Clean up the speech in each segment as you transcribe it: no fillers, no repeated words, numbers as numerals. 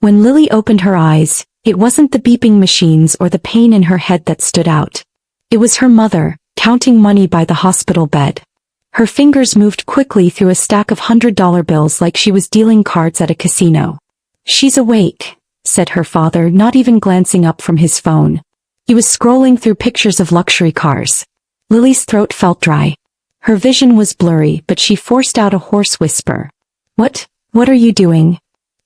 When Lily opened her eyes, it wasn't the beeping machines or the pain in her head that stood out. It was her mother, counting money by the hospital bed. Her fingers moved quickly through a stack of $100 bills like she was dealing cards at a casino. "She's awake," said her father, not even glancing up from his phone. He was scrolling through pictures of luxury cars. Lily's throat felt dry. Her vision was blurry, but she forced out a hoarse whisper. What are you doing?"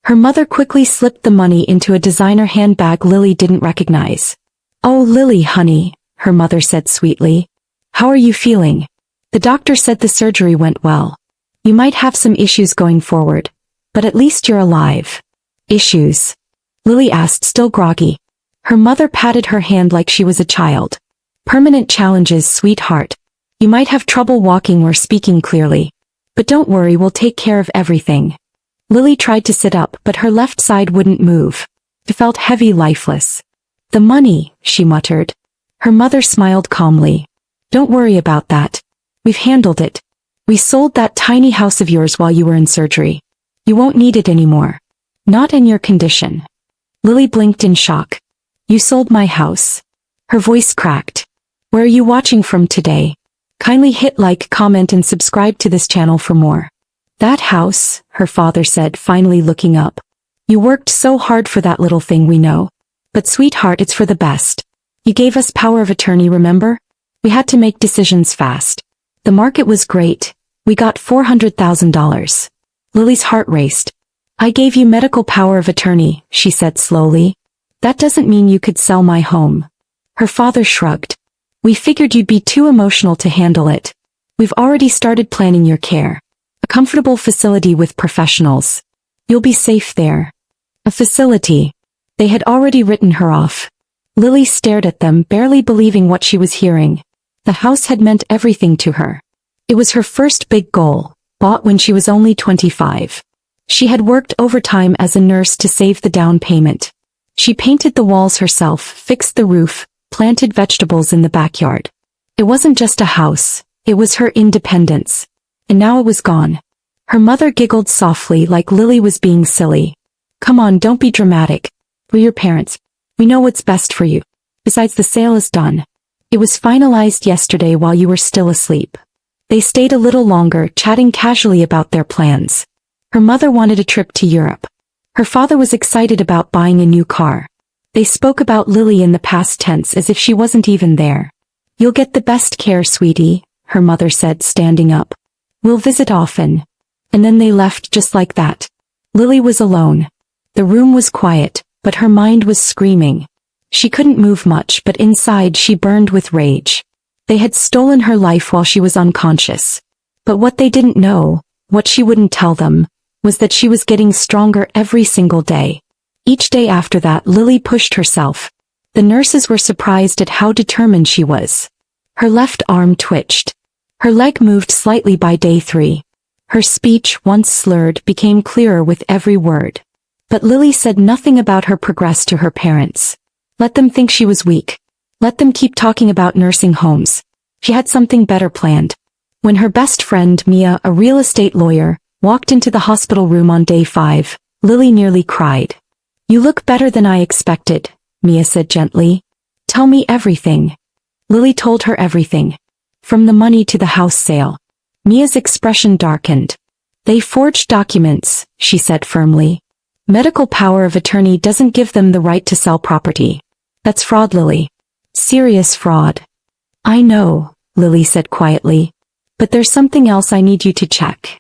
Her mother quickly slipped the money into a designer handbag Lily didn't recognize. "Oh, Lily, honey," her mother said sweetly. "How are you feeling? The doctor said the surgery went well. You might have some issues going forward, but at least you're alive." "Issues?" Lily asked, still groggy. Her mother patted her hand like she was a child. "Permanent challenges, sweetheart. You might have trouble walking or speaking clearly. But don't worry, we'll take care of everything." Lily tried to sit up, but her left side wouldn't move. It felt heavy, lifeless. "The money," she muttered. Her mother smiled calmly. "Don't worry about that. We've handled it. We sold that tiny house of yours while you were in surgery. You won't need it anymore. Not in your condition." Lily blinked in shock. "You sold my house?" Her voice cracked. "Where are you watching from today? Kindly hit like, comment and subscribe to this channel for more." "That house," her father said, finally looking up. "You worked so hard for that little thing, we know. But sweetheart, it's for the best. You gave us power of attorney, remember? We had to make decisions fast. The market was great. We got $400,000. Lily's heart raced. "I gave you medical power of attorney," she said slowly. "That doesn't mean you could sell my home." Her father shrugged. "We figured you'd be too emotional to handle it. We've already started planning your care. A comfortable facility with professionals. You'll be safe there." A facility. They had already written her off. Lily stared at them, barely believing what she was hearing. The house had meant everything to her. It was her first big goal, bought when she was only 25. She had worked overtime as a nurse to save the down payment. She painted the walls herself, fixed the roof, planted vegetables in the backyard. It wasn't just a house, it was her independence. And now it was gone. Her mother giggled softly like Lily was being silly. "Come on, don't be dramatic. We're your parents. We know what's best for you. Besides, the sale is done. It was finalized yesterday while you were still asleep." They stayed a little longer, chatting casually about their plans. Her mother wanted a trip to Europe. Her father was excited about buying a new car. They spoke about Lily in the past tense as if she wasn't even there. "You'll get the best care, sweetie," her mother said, standing up. "We'll visit often." And then they left just like that. Lily was alone. The room was quiet, but her mind was screaming. She couldn't move much, but inside she burned with rage. They had stolen her life while she was unconscious. But what they didn't know, what she wouldn't tell them, was that she was getting stronger every single day. Each day after that, Lily pushed herself. The nurses were surprised at how determined she was. Her left arm twitched. Her leg moved slightly by day 3. Her speech, once slurred, became clearer with every word. But Lily said nothing about her progress to her parents. Let them think she was weak. Let them keep talking about nursing homes. She had something better planned. When her best friend, Mia, a real estate lawyer, walked into the hospital room on day 5, Lily nearly cried. "You look better than I expected," Mia said gently. "Tell me everything." Lily told her everything. From the money to the house sale. Mia's expression darkened. "They forged documents," she said firmly. "Medical power of attorney doesn't give them the right to sell property. That's fraud, Lily. Serious fraud." "I know," Lily said quietly. "But there's something else I need you to check."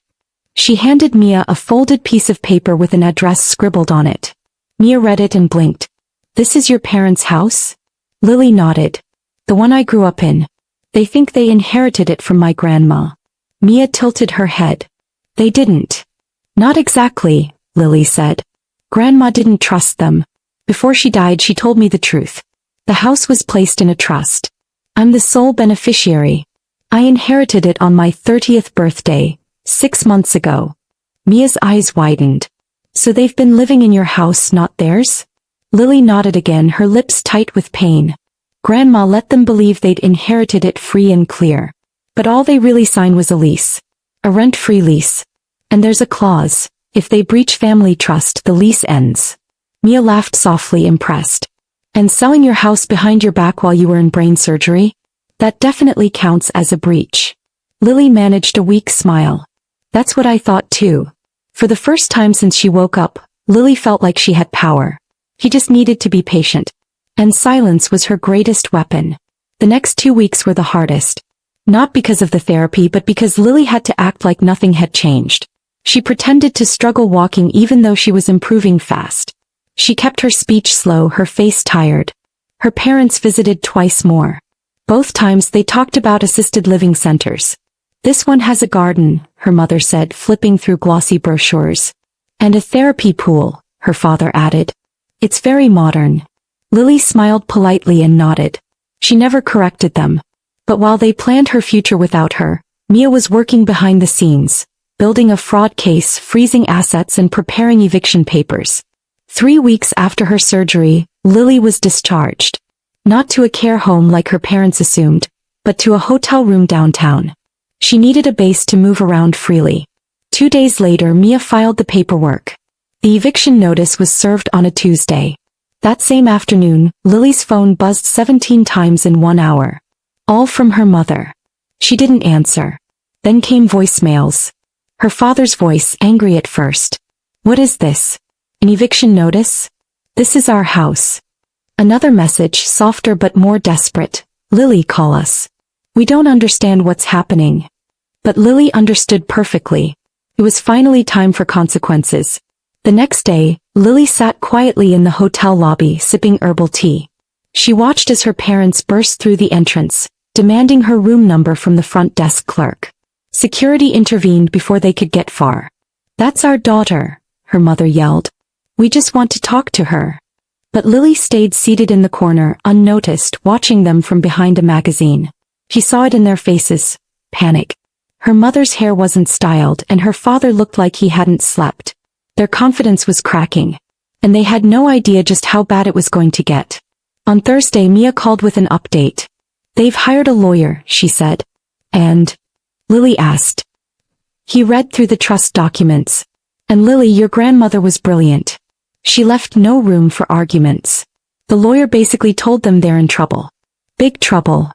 She handed Mia a folded piece of paper with an address scribbled on it. Mia read it and blinked. "This is your parents' house?" Lily nodded. "The one I grew up in. They think they inherited it from my grandma." Mia tilted her head. "They didn't." "Not exactly," Lily said. "Grandma didn't trust them. Before she died, she told me the truth. The house was placed in a trust. I'm the sole beneficiary. I inherited it on my 30th birthday, 6 months ago." Mia's eyes widened. "So they've been living in your house, not theirs?" Lily nodded again, her lips tight with pain. "Grandma let them believe they'd inherited it free and clear. But all they really signed was a lease. A rent-free lease. And there's a clause: if they breach family trust, the lease ends." Mia laughed softly, impressed. And selling your house behind your back while you were in brain surgery? That definitely counts as a breach. Lily managed a weak smile. That's what I thought too. For the first time since she woke up, Lily felt like she had power. He just needed to be patient. And silence was her greatest weapon. The next 2 weeks were the hardest. Not because of the therapy but because Lily had to act like nothing had changed. She pretended to struggle walking even though she was improving fast. She kept her speech slow, her face tired. Her parents visited twice more. Both times they talked about assisted living centers. This one has a garden, her mother said, flipping through glossy brochures. And a therapy pool, her father added. It's very modern. Lily smiled politely and nodded. She never corrected them. But while they planned her future without her, Mia was working behind the scenes, building a fraud case, freezing assets and preparing eviction papers. 3 weeks after her surgery, Lily was discharged. Not to a care home like her parents assumed, but to a hotel room downtown. She needed a base to move around freely. 2 days later, Mia filed the paperwork. The eviction notice was served on a Tuesday. That same afternoon, Lily's phone buzzed 17 times in 1 hour. All from her mother. She didn't answer. Then came voicemails. Her father's voice, angry at first. What is this? An eviction notice? This is our house. Another message, softer but more desperate. Lily, call us. We don't understand what's happening. But Lily understood perfectly. It was finally time for consequences. The next day, Lily sat quietly in the hotel lobby sipping herbal tea. She watched as her parents burst through the entrance, demanding her room number from the front desk clerk. Security intervened before they could get far. That's our daughter, her mother yelled. We just want to talk to her. But Lily stayed seated in the corner, unnoticed, watching them from behind a magazine. She saw it in their faces, panic. Her mother's hair wasn't styled and her father looked like he hadn't slept. Their confidence was cracking. And they had no idea just how bad it was going to get. On Thursday, Mia called with an update. They've hired a lawyer, she said. And? Lily asked. He read through the trust documents. And Lily, your grandmother was brilliant. She left no room for arguments. The lawyer basically told them they're in trouble. Big trouble.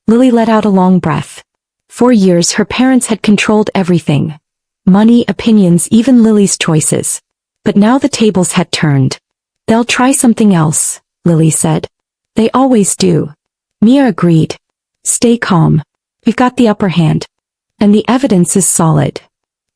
Lily let out a long breath. For years her parents had controlled everything. Money, opinions, even Lily's choices. But now the tables had turned. They'll try something else, Lily said. They always do. Mia agreed. Stay calm. We've got the upper hand. And the evidence is solid.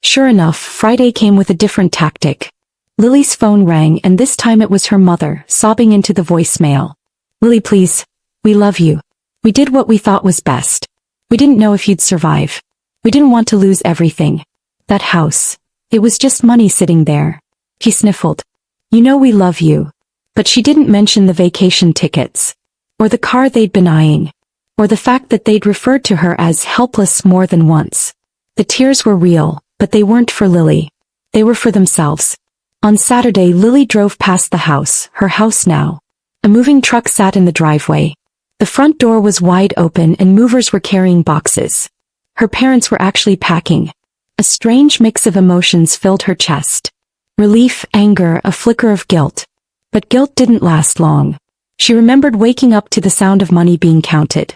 Sure enough, Friday came with a different tactic. Lily's phone rang and this time it was her mother, sobbing into the voicemail. Lily, please. We love you. We did what we thought was best. We didn't know if you'd survive. We didn't want to lose everything. That house. It was just money sitting there. He sniffled. You know we love you. But she didn't mention the vacation tickets. Or the car they'd been eyeing. Or the fact that they'd referred to her as helpless more than once. The tears were real, but they weren't for Lily. They were for themselves. On Saturday, Lily drove past the house, her house now. A moving truck sat in the driveway. The front door was wide open and movers were carrying boxes. Her parents were actually packing. A strange mix of emotions filled her chest. Relief, anger, a flicker of guilt. But guilt didn't last long. She remembered waking up to the sound of money being counted.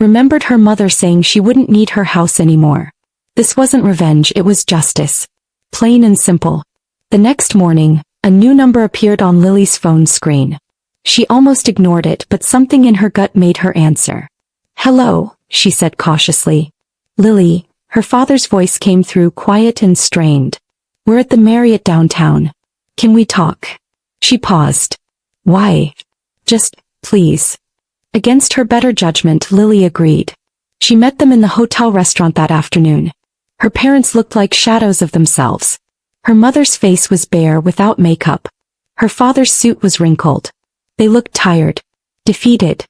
Remembered her mother saying she wouldn't need her house anymore. This wasn't revenge, it was justice. Plain and simple. The next morning, a new number appeared on Lily's phone screen. She almost ignored it, but something in her gut made her answer. Hello, she said cautiously. Lily, her father's voice came through quiet and strained. We're at the Marriott downtown. Can we talk? She paused. Why? Just, please. Against her better judgment, Lily agreed. She met them in the hotel restaurant that afternoon. Her parents looked like shadows of themselves. Her mother's face was bare without makeup. Her father's suit was wrinkled. They looked tired. Defeated.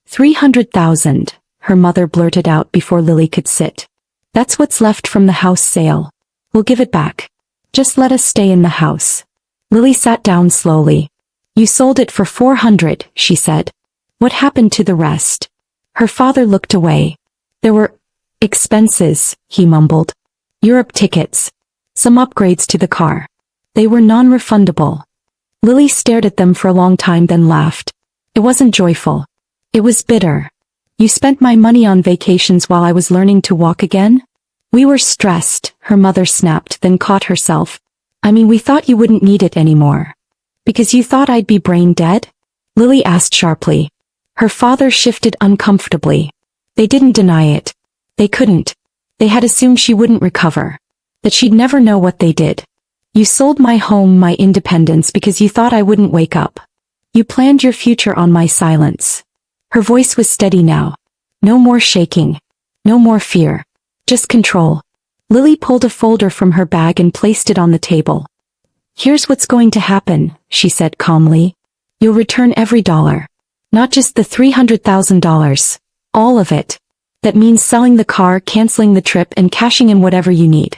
300,000, her mother blurted out before Lily could sit. That's what's left from the house sale. We'll give it back. Just let us stay in the house. Lily sat down slowly. You sold it for 400, she said. What happened to the rest? Her father looked away. There were expenses, he mumbled. Europe tickets. Some upgrades to the car. They were non-refundable. Lily stared at them for a long time then laughed. It wasn't joyful. It was bitter. You spent my money on vacations while I was learning to walk again? We were stressed, her mother snapped, then caught herself. I mean, we thought you wouldn't need it anymore. Because you thought I'd be brain dead? Lily asked sharply. Her father shifted uncomfortably. They didn't deny it. They couldn't. They had assumed she wouldn't recover. That she'd never know what they did. You sold my home, my independence, because you thought I wouldn't wake up. You planned your future on my silence. Her voice was steady now. No more shaking. No more fear. Just control. Lily pulled a folder from her bag and placed it on the table. Here's what's going to happen, she said calmly. You'll return every dollar. Not just the $300,000. All of it. That means selling the car, canceling the trip, and cashing in whatever you need.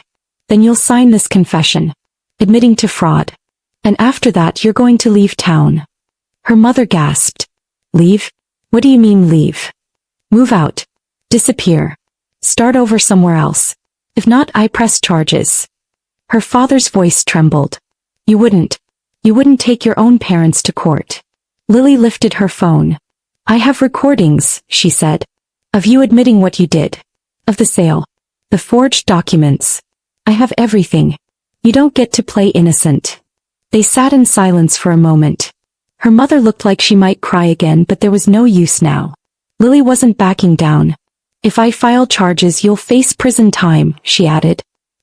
Then you'll sign this confession. Admitting to fraud. And after that you're going to leave town. Her mother gasped. Leave? What do you mean leave? Move out. Disappear. Start over somewhere else. If not, I press charges. Her father's voice trembled. You wouldn't. You wouldn't take your own parents to court. Lily lifted her phone. I have recordings, she said. Of you admitting what you did. Of the sale. The forged documents. I have everything. You don't get to play innocent. They sat in silence for a moment. Her mother looked like she might cry again, but there was no use now. Lily wasn't backing down. If I file charges, you'll face prison time, she added.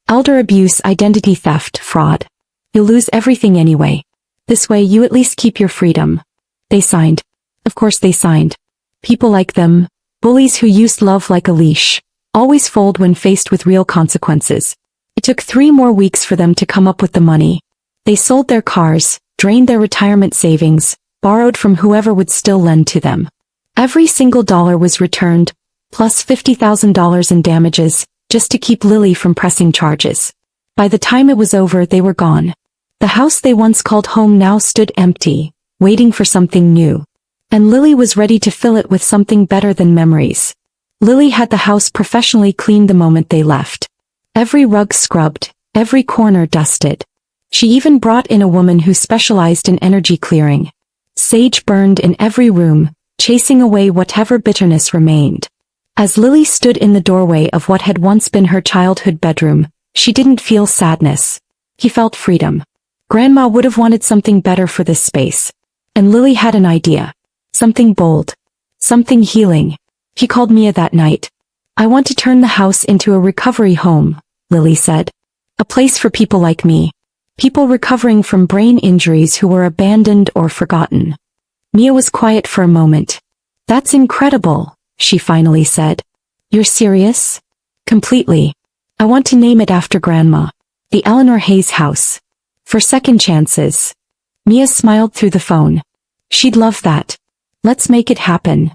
Elder abuse, identity theft, fraud. You'll lose everything anyway. This way you at least keep your freedom. They signed. Of course they signed. People like them, bullies who used love like a leash, always fold when faced with real consequences. It took 3 more weeks for them to come up with the money. They sold their cars, drained their retirement savings, borrowed from whoever would still lend to them. Every single dollar was returned, plus $50,000 in damages, just to keep Lily from pressing charges. By the time it was over, they were gone. The house they once called home now stood empty, waiting for something new. And Lily was ready to fill it with something better than memories. Lily had the house professionally cleaned the moment they left. Every rug scrubbed, every corner dusted. She even brought in a woman who specialized in energy clearing. Sage burned in every room, chasing away whatever bitterness remained. As Lily stood in the doorway of what had once been her childhood bedroom, she didn't feel sadness. He felt freedom. Grandma would have wanted something better for this space. And Lily had an idea. Something bold. Something healing. He called Mia that night. I want to turn the house into a recovery home, Lily said. A place for people like me. People recovering from brain injuries who were abandoned or forgotten. Mia was quiet for a moment. That's incredible, she finally said. You're serious? Completely. I want to name it after Grandma. The Eleanor Hayes House. For second chances. Mia smiled through the phone. She'd love that. Let's make it happen.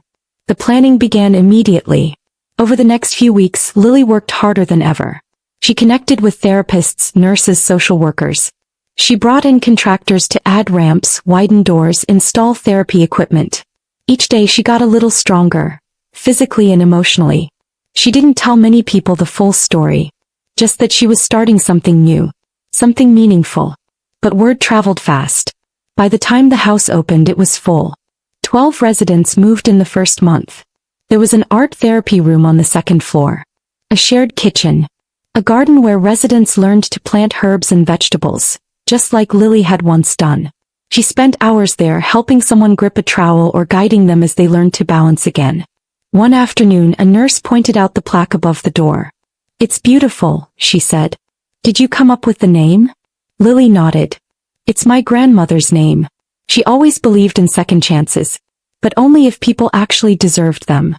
The planning began immediately. Over the next few weeks, Lily worked harder than ever. She connected with therapists, nurses, social workers. She brought in contractors to add ramps, widen doors, install therapy equipment. Each day she got a little stronger, physically and emotionally. She didn't tell many people the full story. Just that she was starting something new. Something meaningful. But word traveled fast. By the time the house opened, it was full. 12 residents moved in the first month. There was an art therapy room on the second floor. A shared kitchen. A garden where residents learned to plant herbs and vegetables, just like Lily had once done. She spent hours there helping someone grip a trowel or guiding them as they learned to balance again. One afternoon, a nurse pointed out the plaque above the door. It's beautiful, she said. Did you come up with the name? Lily nodded. It's my grandmother's name. She always believed in second chances, but only if people actually deserved them.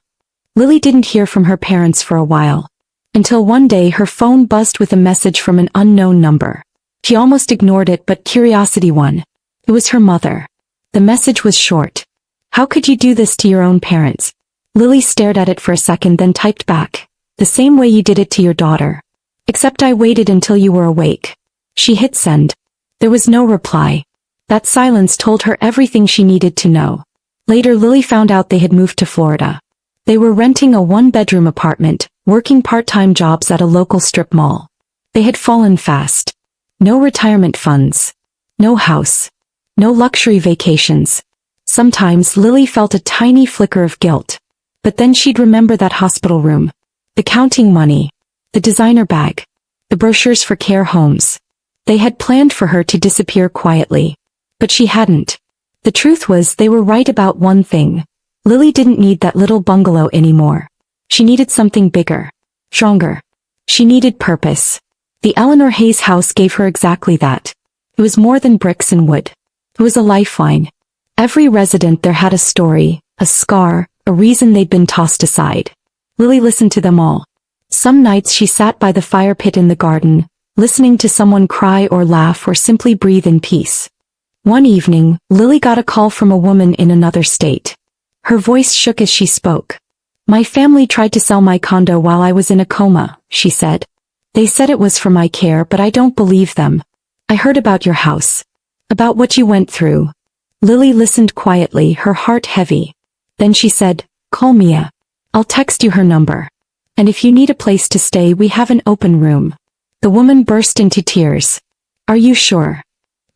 Lily didn't hear from her parents for a while. Until one day her phone buzzed with a message from an unknown number. She almost ignored it, but curiosity won. It was her mother. The message was short. How could you do this to your own parents? Lily stared at it for a second, then typed back. The same way you did it to your daughter. Except I waited until you were awake. She hit send. There was no reply. That silence told her everything she needed to know. Later Lily found out they had moved to Florida. They were renting a 1-bedroom apartment, working part-time jobs at a local strip mall. They had fallen fast. No retirement funds. No house. No luxury vacations. Sometimes Lily felt a tiny flicker of guilt. But then she'd remember that hospital room. The counting money. The designer bag. The brochures for care homes. They had planned for her to disappear quietly. But she hadn't. The truth was they were right about one thing. Lily didn't need that little bungalow anymore. She needed something bigger. Stronger. She needed purpose. The Eleanor Hayes house gave her exactly that. It was more than bricks and wood. It was a lifeline. Every resident there had a story, a scar, a reason they'd been tossed aside. Lily listened to them all. Some nights she sat by the fire pit in the garden, listening to someone cry or laugh or simply breathe in peace. One evening, Lily got a call from a woman in another state. Her voice shook as she spoke. "My family tried to sell my condo while I was in a coma," she said. "They said it was for my care, but I don't believe them. I heard about your house. About what you went through." Lily listened quietly, her heart heavy. Then she said, "Call Mia. I'll text you her number. And if you need a place to stay, we have an open room." The woman burst into tears. "Are you sure?"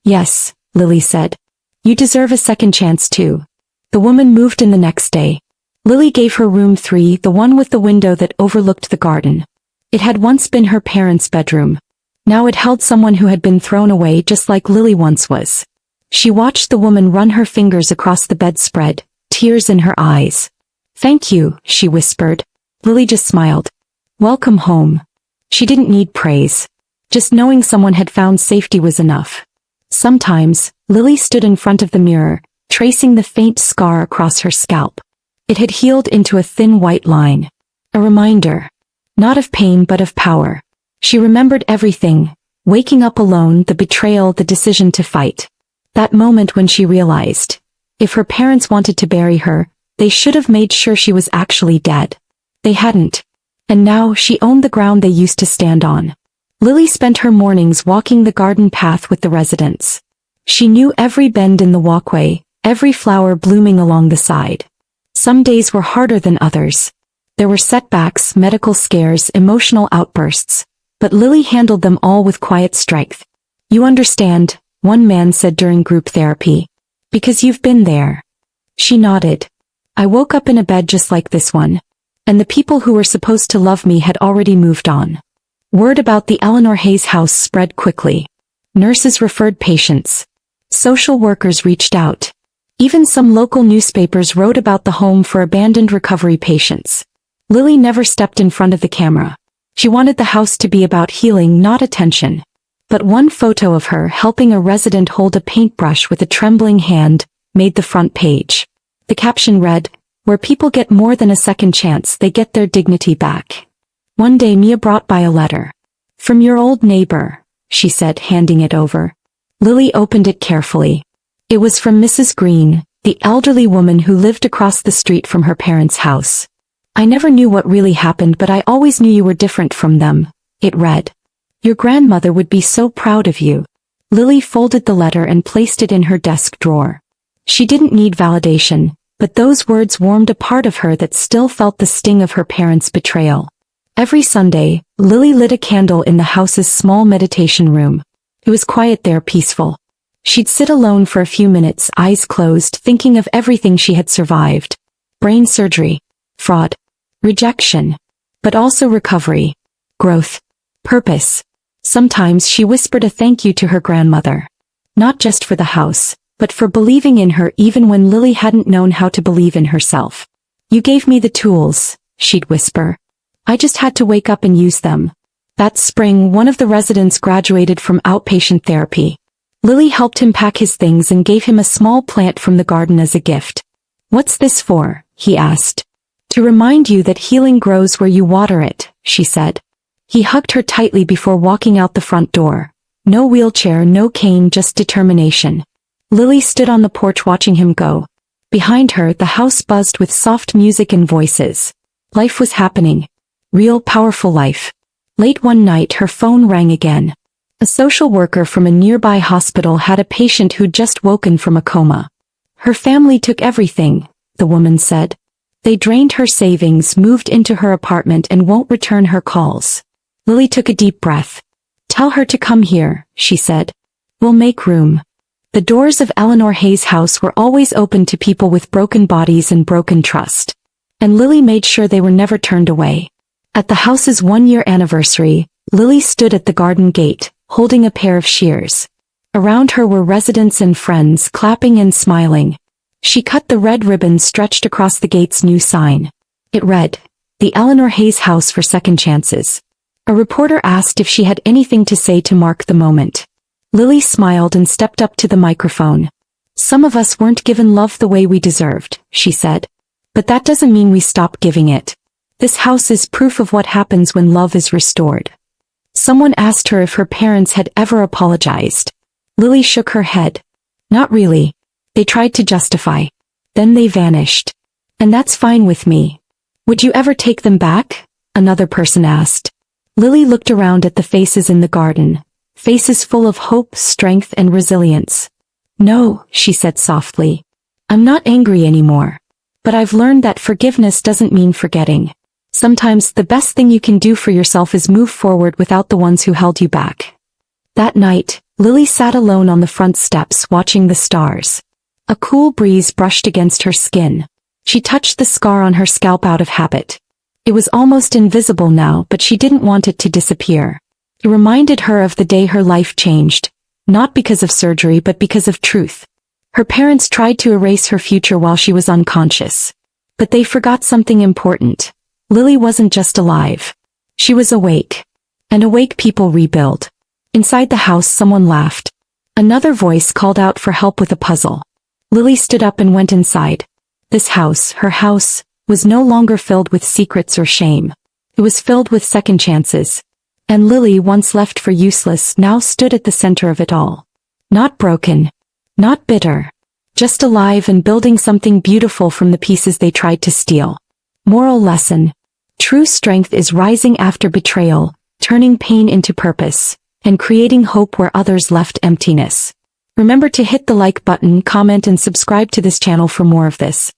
"Yes," Lily said. "You deserve a second chance too." The woman moved in the next day. Lily gave her room 3, the one with the window that overlooked the garden. It had once been her parents' bedroom. Now it held someone who had been thrown away just like Lily once was. She watched the woman run her fingers across the bedspread, tears in her eyes. "Thank you," she whispered. Lily just smiled. "Welcome home." She didn't need praise. Just knowing someone had found safety was enough. Sometimes, Lily stood in front of the mirror, tracing the faint scar across her scalp. It had healed into a thin white line. A reminder. Not of pain but of power. She remembered everything, waking up alone, the betrayal, the decision to fight. That moment when she realized, if her parents wanted to bury her, they should have made sure she was actually dead. They hadn't. And now she owned the ground they used to stand on. Lily spent her mornings walking the garden path with the residents. She knew every bend in the walkway, every flower blooming along the side. Some days were harder than others. There were setbacks, medical scares, emotional outbursts. But Lily handled them all with quiet strength. "You understand," one man said during group therapy. "Because you've been there." She nodded. "I woke up in a bed just like this one. And the people who were supposed to love me had already moved on." Word about the Eleanor Hayes house spread quickly. Nurses referred patients. Social workers reached out. Even some local newspapers wrote about the home for abandoned recovery patients. Lily never stepped in front of the camera. She wanted the house to be about healing, not attention. But one photo of her helping a resident hold a paintbrush with a trembling hand made the front page. The caption read, "Where people get more than a second chance, they get their dignity back." One day Mia brought by a letter. "From your old neighbor," she said, handing it over. Lily opened it carefully. It was from Mrs. Green, the elderly woman who lived across the street from her parents' house. "I never knew what really happened, but I always knew you were different from them," it read. "Your grandmother would be so proud of you." Lily folded the letter and placed it in her desk drawer. She didn't need validation, but those words warmed a part of her that still felt the sting of her parents' betrayal. Every Sunday, Lily lit a candle in the house's small meditation room. It was quiet there, peaceful. She'd sit alone for a few minutes, eyes closed, thinking of everything she had survived. Brain surgery, fraud, rejection, but also recovery, growth, purpose. Sometimes she whispered a thank you to her grandmother. Not just for the house, but for believing in her even when Lily hadn't known how to believe in herself. "You gave me the tools," she'd whisper. "I just had to wake up and use them." That spring, one of the residents graduated from outpatient therapy. Lily helped him pack his things and gave him a small plant from the garden as a gift. "What's this for?" he asked. "To remind you that healing grows where you water it," she said. He hugged her tightly before walking out the front door. No wheelchair, no cane, just determination. Lily stood on the porch watching him go. Behind her, the house buzzed with soft music and voices. Life was happening. Real, powerful life. Late one night, her phone rang again. A social worker from a nearby hospital had a patient who'd just woken from a coma. "Her family took everything," the woman said. "They drained her savings, moved into her apartment, and won't return her calls." Lily took a deep breath. "Tell her to come here," she said. "We'll make room." The doors of Eleanor Hayes' house were always open to people with broken bodies and broken trust. And Lily made sure they were never turned away. At the house's 1-year anniversary, Lily stood at the garden gate, holding a pair of shears. Around her were residents and friends clapping and smiling. She cut the red ribbon stretched across the gate's new sign. It read, "The Eleanor Hayes House for Second Chances." A reporter asked if she had anything to say to mark the moment. Lily smiled and stepped up to the microphone. "Some of us weren't given love the way we deserved," she said. "But that doesn't mean we stop giving it. This house is proof of what happens when love is restored." Someone asked her if her parents had ever apologized. Lily shook her head. "Not really. They tried to justify. Then they vanished. And that's fine with me." "Would you ever take them back?" another person asked. Lily looked around at the faces in the garden, faces full of hope, strength, and resilience. "No," she said softly. "I'm not angry anymore. But I've learned that forgiveness doesn't mean forgetting. Sometimes the best thing you can do for yourself is move forward without the ones who held you back." That night, Lily sat alone on the front steps watching the stars. A cool breeze brushed against her skin. She touched the scar on her scalp out of habit. It was almost invisible now, but she didn't want it to disappear. It reminded her of the day her life changed, not because of surgery but because of truth. Her parents tried to erase her future while she was unconscious. But they forgot something important. Lily wasn't just alive. She was awake. And awake people rebuild. Inside the house someone laughed. Another voice called out for help with a puzzle. Lily stood up and went inside. This house, her house, was no longer filled with secrets or shame. It was filled with second chances. And Lily, once left for useless, now stood at the center of it all. Not broken. Not bitter. Just alive and building something beautiful from the pieces they tried to steal. Moral lesson. True strength is rising after betrayal, turning pain into purpose, and creating hope where others left emptiness. Remember to hit the like button, comment and subscribe to this channel for more of this.